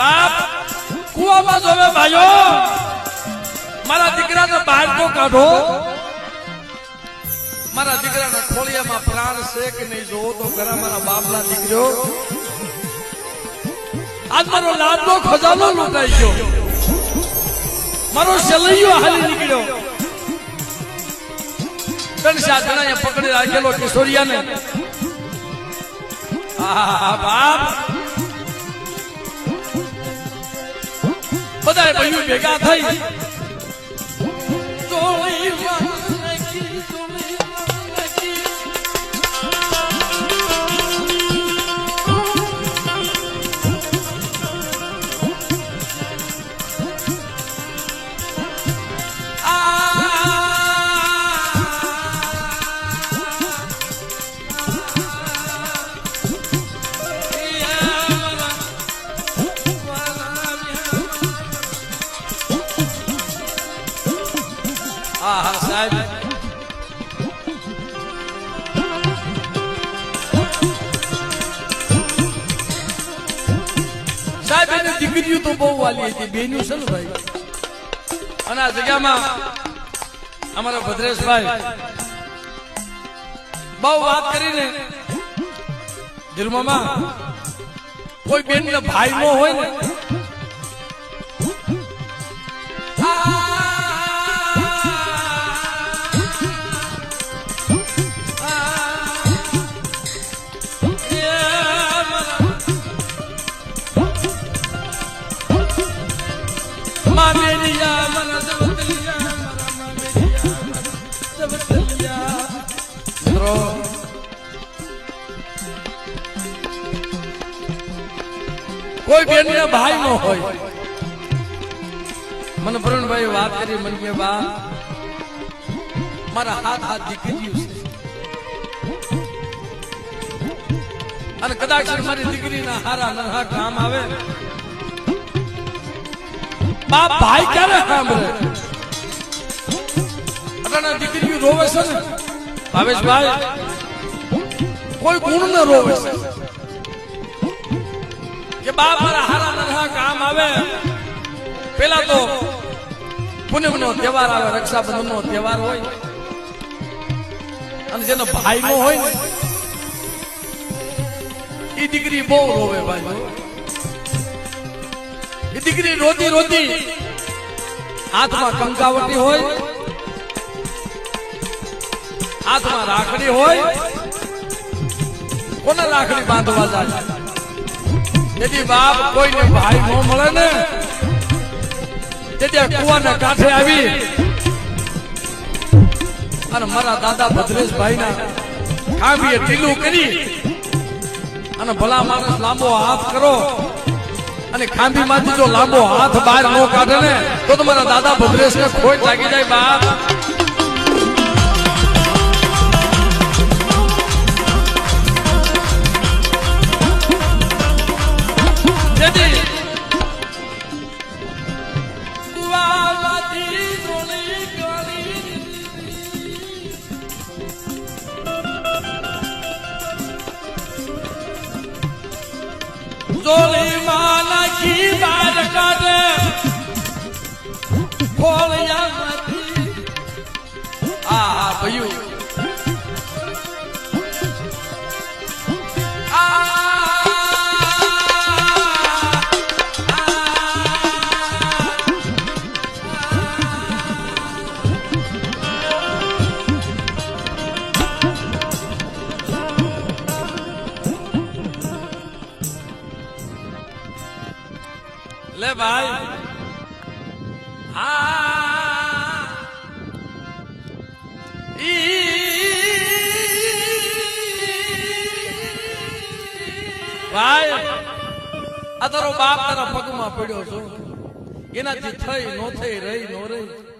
બાપ કુવામાં જોવે ભાઈઓ મારા દીકરાને બહાર તો કાઢો મારા દીકરાના ખોળિયામાં પ્રાણ છે કે નહીં જોવો તો ઘણા મારા બાપના દીકરો આજ મારો લાડનો ખજાનો લૂંટાઈ ગયો મારો સલૈયો હાલી નીકળ્યો 3-4 જણા પકડી રાખેલો કિશોરિયાને બાપ બધા ભાઈઓ ભેગા થઈ સાહેબ એની દીકરીઓ તો બહુ વાલી હતી બેનું છે ને ભાઈ અને આ જગ્યામાં અમારા ભદ્રેશભાઈ બહુ વાત કરીને દિલમાં કોઈ બેન ને ભાઈ નો હોય ને કોઈ બેન ને ભાઈ નો હોય મને પ્રવીણભાઈ વાત કરી મને કે બા મારા હાથ દીકરીઓ છે અને કદાચ મારી દીકરીના હારા નરહા કામ આવે બાપ ભાઈ ક્યારે સાંભળે અટાણા દીકરીઓ રોવે છે ને ભાવેશભાઈ કોઈ ગુણ ને રોવે છે કે બાપ મારા હારા નરહા કામ આવે પેલા તો પૂનમ નો તહેવાર આવે રક્ષાબંધન નો તહેવાર હોય અને જેનો ભાઈ નો હોય ને એ દીકરી બહુ રોવે ભાઈ એ દીકરી રોતી રોતી હાથમાં કંકાવટી હોય હાથમાં રાખડી હોય કોને રાખડી બાંધવા જાય તેથી બાપ કોઈને ભાઈ ન મળે ને તેથી કુવાના કાંઠે આવી અને મારા દાદા ભદ્રેશભાઈ ના ખાંભીએ ઢીલું કરી અને ભલા માણસ લાંબો હાથ કરો અને ખાંભી માંથી જો લાંબો હાથ બહાર ન કાઢે ને તો તમારા દાદા ભદ્રેશ ને ખોટ લાગી જાય બાપ જોલી માલા કી બાર કાઢે ખોળિયામાંથી ભયું લે ભાઈ ભાઈ આ તારો બાપ તારા પગમાં પડ્યો છો એનાથી થઈ નો થઈ રહી નો રહી